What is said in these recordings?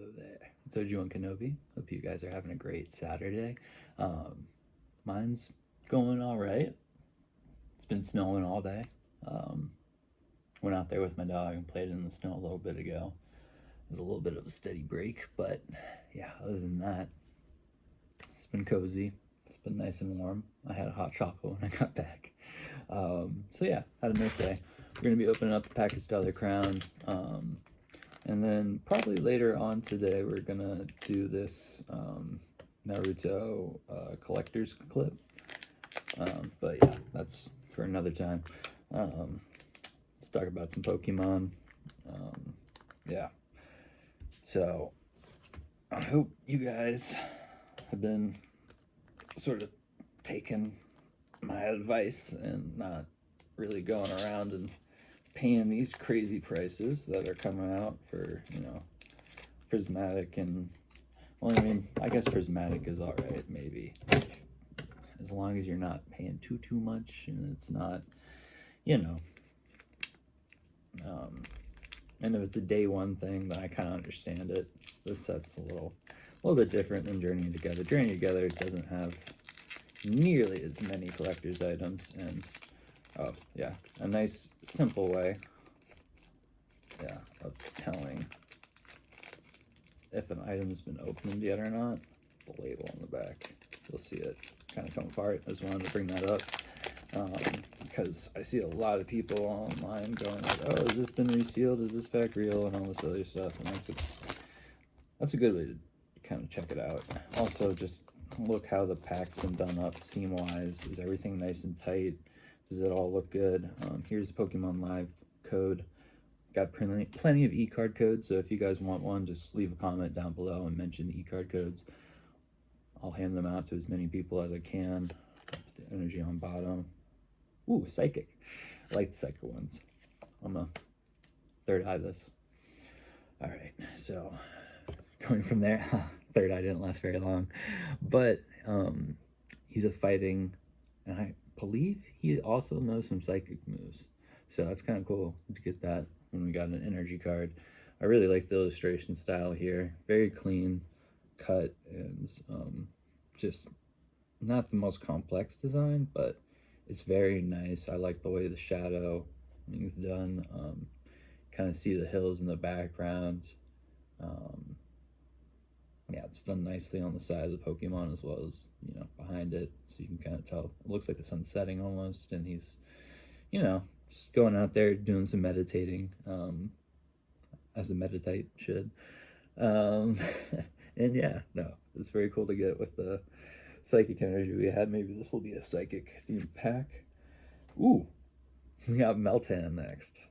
Hello there, it's Obi-Wan Kenobi. Hope you guys are having a great Saturday. Mine's going all right. It's been snowing all day. Um, Went out there with my dog and played in the snow a little bit ago. It was a little bit of a steady break, but yeah, other than that, it's been cozy. It's been nice and warm. I had a hot chocolate when I got back. So yeah, had a nice day. We're gonna be opening up a pack of Stellar Crown. And then probably later on today, we're gonna do this Naruto collector's clip. But yeah, that's for another time. Let's talk about some Pokemon. Yeah. So I hope you guys have been sort of taking my advice and not really going around and paying these crazy prices that are coming out for, prismatic. And well, I mean, I guess prismatic is all right, maybe, as long as you're not paying too much and it's not, you know and if it's a day one thing, then I kind of understand it. This set's a little bit different than Journey Together. Journey Together doesn't have nearly as many collector's items, and oh yeah, a nice simple way, yeah, of telling if an item's been opened yet or not. The label on the back, you'll see it kind of come apart. I just wanted to bring that up because I see a lot of people online going like, oh, has this been resealed, is this pack real, and all this other stuff, and that's a good way to kind of check it out. Also, just look how the pack's been done up seam wise. Is everything nice and tight? Does it all look good? Here's the Pokemon Live code. Got plenty of e-card codes, so if you guys want one, just leave a comment down below and mention the e-card codes. I'll hand them out to as many people as I can. The energy on bottom. Ooh, Psychic. I like the Psychic ones. I'm a third eye this. Alright, so going from there, third eye didn't last very long, but he's a fighting, and I believe he also knows some psychic moves, so that's kind of cool to get that when we got an energy card. I really like the illustration style here, very clean cut, and just not the most complex design, but it's very nice. I like the way the shadow is done. Kind of see the hills in the background. Yeah, it's done nicely on the side of the Pokemon as well as, behind it. So you can kind of tell. It looks like the sun's setting almost, and he's, just going out there doing some meditating, as a meditate should. And yeah, no, it's very cool to get with the psychic energy we had. Maybe this will be a psychic themed pack. Ooh, we got Meltan next.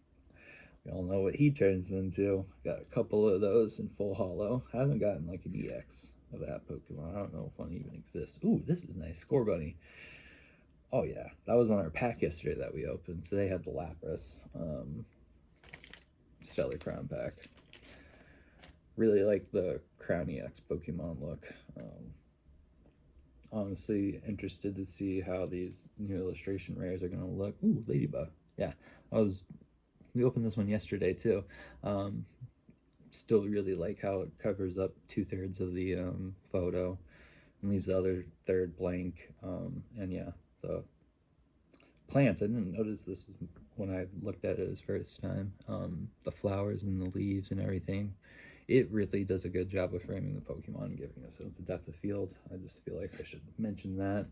We all know what he turns into. Got a couple of those in full holo. I haven't gotten like an EX of that Pokemon. I don't know if one even exists. Ooh, this is nice. Score Bunny. Oh yeah, that was on our pack yesterday that we opened. So they had the Lapras Stellar Crown pack. Really like the Crown EX Pokemon look. Honestly interested to see how these new illustration rares are going to look. Ooh, Ladybug. Yeah, we opened this one yesterday too. Still really like how it covers up 2/3 of the photo and leaves the other third blank. And yeah, the plants, I didn't notice this when I looked at it as first time. The flowers and the leaves and everything, it really does a good job of framing the Pokemon and giving us a sense of depth of field. I just feel like I should mention that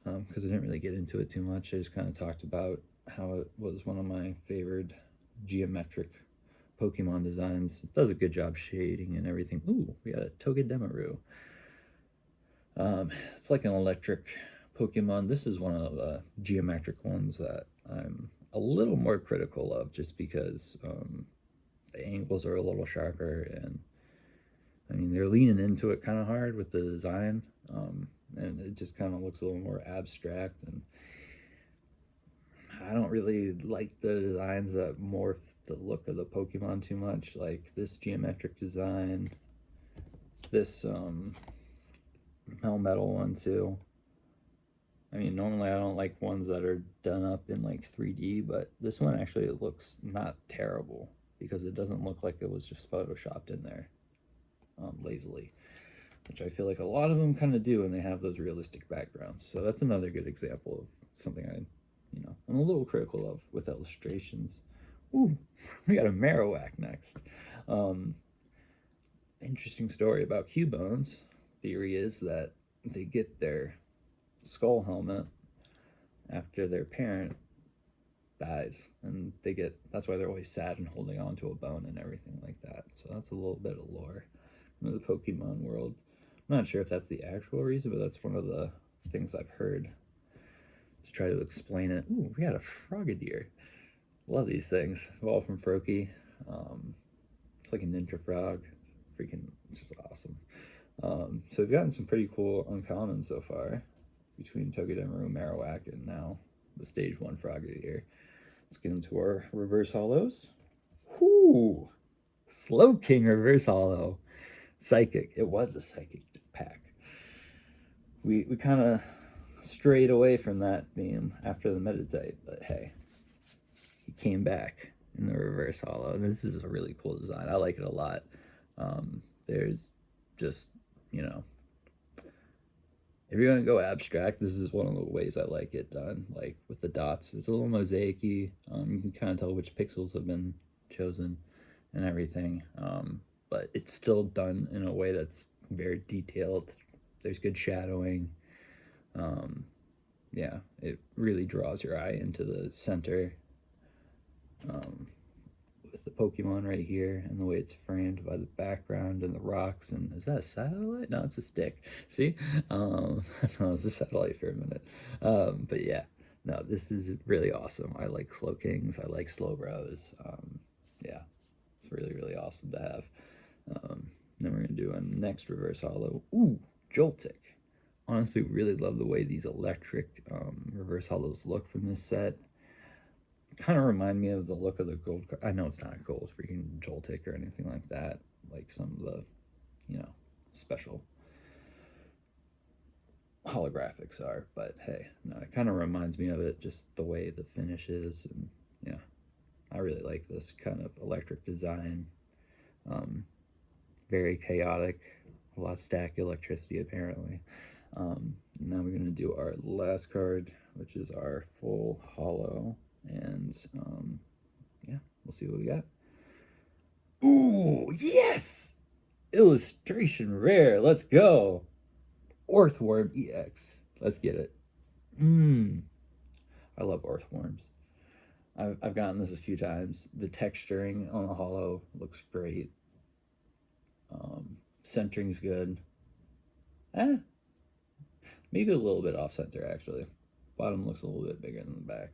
because I didn't really get into it too much. I just kind of talked about how it was one of my favorite geometric Pokemon designs. It does a good job shading and everything. Ooh, we got a Togedemaru. It's like an electric Pokemon. This is one of the geometric ones that I'm a little more critical of, just because the angles are a little sharper, and I mean, they're leaning into it kind of hard with the design, and it just kind of looks a little more abstract, and I don't really like the designs that morph the look of the Pokemon too much, like this geometric design, this Melmetal one too. I mean, normally I don't like ones that are done up in like 3D, but this one actually, it looks not terrible because it doesn't look like it was just photoshopped in there. noisily, which I feel like a lot of them kind of do, and they have those realistic backgrounds. So that's another good example of something I'm a little critical of with illustrations. Ooh, we got a Marowak next. Interesting story about Cubones. Theory is that they get their skull helmet after their parent dies, and that's why they're always sad and holding on to a bone and everything like that. So that's a little bit of lore in the Pokemon world. I'm not sure if that's the actual reason, but that's one of the things I've heard to try to explain it. Ooh, we got a Frogadier. Love these things. All from Froakie. It's like a ninja frog. Freaking, it's just awesome. So we've gotten some pretty cool uncommons so far between Togedemaru, Marowak, and now the stage 1 Frogadier. Let's get into our reverse holos. Whoo! Slowking reverse holo. Psychic. It was a psychic pack. We kind of strayed away from that theme after the Metatype, but hey, he came back in the reverse holo, and this is a really cool design. I like it a lot. There's just, if you're gonna go abstract, this is one of the ways I like it done. Like with the dots, it's a little mosaic-y. You can kind of tell which pixels have been chosen and everything. But it's still done in a way that's very detailed. There's good shadowing. Yeah, it really draws your eye into the center. With the Pokemon right here and the way it's framed by the background and the rocks. And is that a satellite? No, it's a stick. See? No, it's a satellite for a minute. But yeah, no, this is really awesome. I like Slowkings. I like Slowbros. Yeah, it's really, really awesome to have. Then we're going to do a next reverse holo. Ooh, Joltik. Honestly, really love the way these electric reverse holos look from this set. Kind of remind me of the look of the gold card. I know it's not a gold freaking Joltik or anything like that, like some of the, special holographics are, but hey, no, it kind of reminds me of it, just the way the finish is, and yeah, I really like this kind of electric design. Very chaotic, a lot of static electricity apparently. Now we're going to do our last card, which is our full holo. And yeah, we'll see what we got. Ooh, yes! Illustration rare. Let's go. Orthworm EX. Let's get it. I love Orthworms. I've gotten this a few times. The texturing on the holo looks great. Centering's good. Maybe a little bit off center actually. Bottom looks a little bit bigger than the back.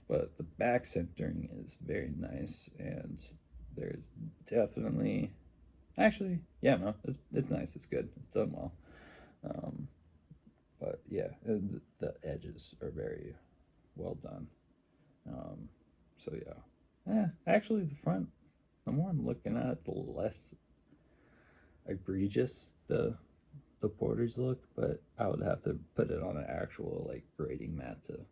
But the back centering is very nice, and there's definitely, actually, yeah, no, it's nice, it's good, it's done well. But yeah, the edges are very well done. So yeah, actually the front, the more I'm looking at it, the less egregious the borders look, but I would have to put it on an actual like grading mat to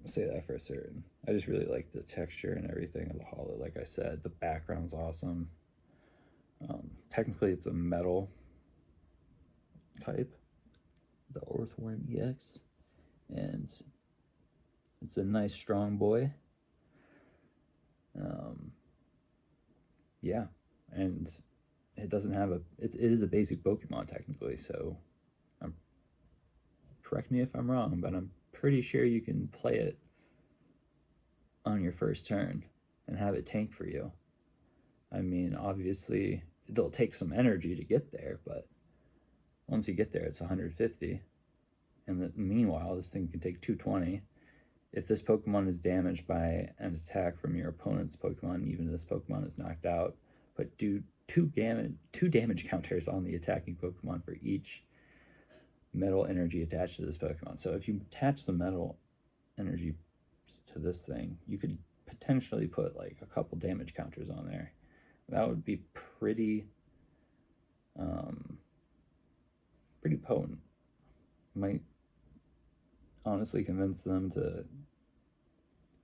say that for certain. I just really like the texture and everything of the holo. Like I said, the background's awesome. Technically it's a metal type, the Orthworm EX, and it's a nice strong boy. Yeah, and it doesn't have it is a basic Pokemon technically, so correct me if I'm wrong, but I'm pretty sure you can play it on your first turn and have it tank for you. I mean, obviously, it'll take some energy to get there, but once you get there, it's 150. And meanwhile, this thing can take 220. If this Pokemon is damaged by an attack from your opponent's Pokemon, even if this Pokemon is knocked out, but do two damage counters on the attacking Pokemon for each metal energy attached to this Pokemon. So if you attach the metal energy to this thing, you could potentially put like a couple damage counters on there. That would be pretty potent. Might honestly convince them to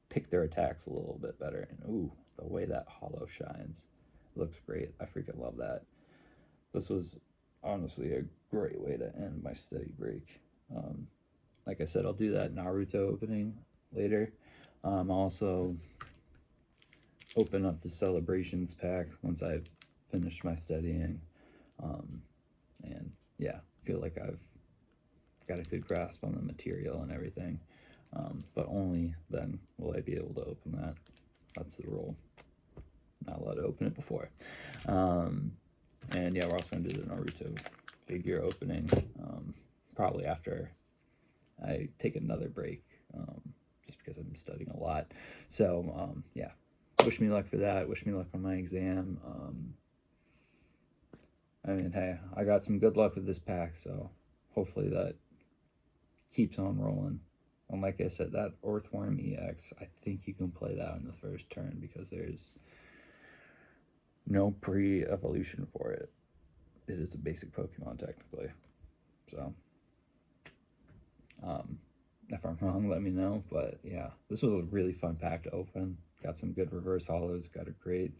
pick their attacks a little bit better. And ooh, the way that holo shines looks great. I freaking love that. this was honestly a great way to end my study break. Like I said, I'll do that Naruto opening later. I'll also open up the Celebrations pack once I've finished my studying. And yeah, feel like I've got a good grasp on the material and everything. But only then will I be able to open that. That's the rule. Not allowed to open it before. And yeah, we're also going to do the Naruto figure opening, probably after I take another break, just because I'm studying a lot. So yeah, wish me luck for that. Wish me luck on my exam. I mean, hey, I got some good luck with this pack, so hopefully that keeps on rolling. And like I said, that Earthworm EX, I think you can play that in the first turn because there's no pre-evolution for it. It is a basic Pokemon, technically. So, if I'm wrong, let me know. But yeah, this was a really fun pack to open. Got some good reverse holos. Got a great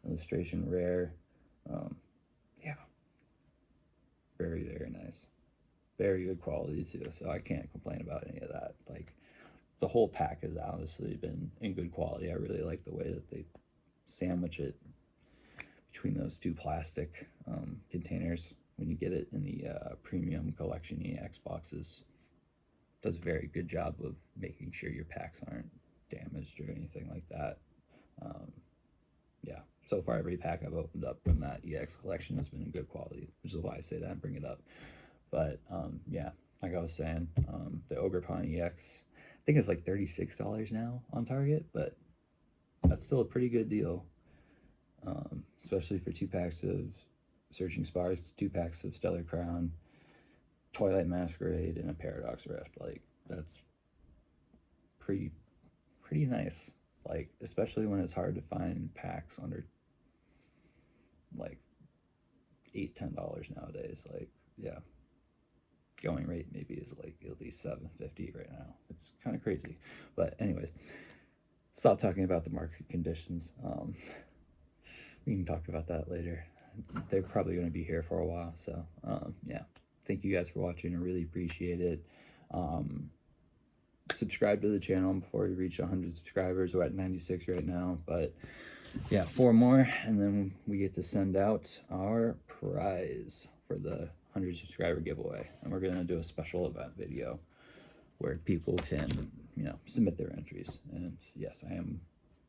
illustration rare. Yeah, very, very nice. Very good quality too, so I can't complain about any of that. Like, the whole pack has honestly been in good quality. I really like the way that they sandwich it between those two plastic containers when you get it in the premium collection EX boxes. Does a very good job of making sure your packs aren't damaged or anything like that. Yeah, so far every pack I've opened up from that EX collection has been in good quality, which is why I say that and bring it up. But yeah, like I was saying, the Ogerpon EX, I think it's like $36 now on Target, but that's still a pretty good deal, especially for 2 packs of Searching Sparks, 2 packs of Stellar Crown, Twilight Masquerade, and a Paradox Rift. Like, that's pretty nice. Like, especially when it's hard to find packs under like $8-10 nowadays. Like, yeah, going rate maybe is like at least $7.50 right now. It's kind of crazy. But anyways, stop talking about the market conditions. We can talk about that later. They're probably going to be here for a while. So yeah, thank you guys for watching. I really appreciate it. Subscribe to the channel before we reach 100 subscribers. We're at 96 right now, but yeah, 4 more, and then we get to send out our prize for the 100 subscriber giveaway. And we're gonna do a special event video where people can, you know, submit their entries. And yes, I am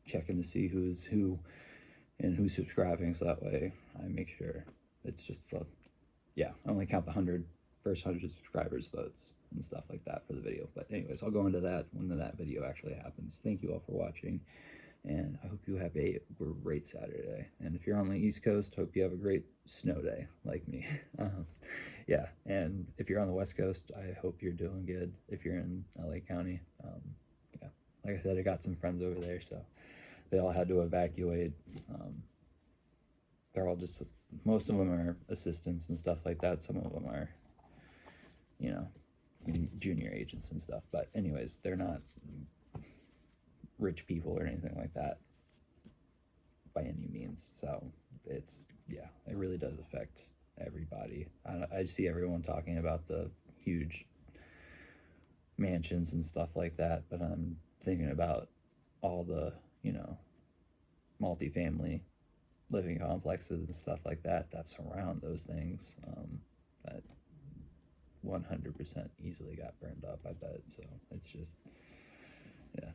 checking to see who's who and who's subscribing, so that way I make sure it's just yeah, I only count the first 100 subscribers votes and stuff like that for the video. But anyways, I'll go into that when that video actually happens. Thank you all for watching, and I hope you have a great Saturday. And if you're on the East Coast, hope you have a great snow day like me. Yeah, and if you're on the West Coast, I hope you're doing good. If you're in LA County, yeah, like I said, I got some friends over there, so they all had to evacuate. They're all just, most of them are assistants and stuff like that. Some of them are, you know, junior agents and stuff. But anyways, they're not rich people or anything like that by any means. So it's, yeah, it really does affect everybody. I see everyone talking about the huge mansions and stuff like that, but I'm thinking about all the, you know, multifamily living complexes and stuff like that surround those things, that 100% easily got burned up, I bet. So it's just, yeah,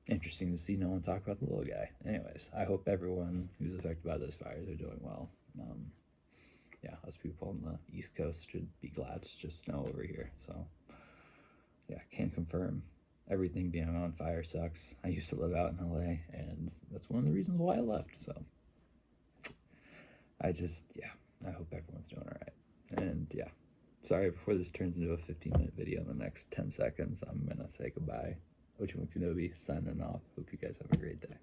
interesting to see no one talk about the little guy. Anyways, I hope everyone who's affected by those fires are doing well. Yeah, us people on the East Coast should be glad it's just snow over here. So yeah, can confirm everything being on fire sucks. I used to live out in LA, and that's one of the reasons why I left. So I just, yeah, I hope everyone's doing all right. And yeah, sorry, before this turns into a 15-minute video in the next 10 seconds, I'm gonna say goodbye. Ocho Kenobi signing off. Hope you guys have a great day.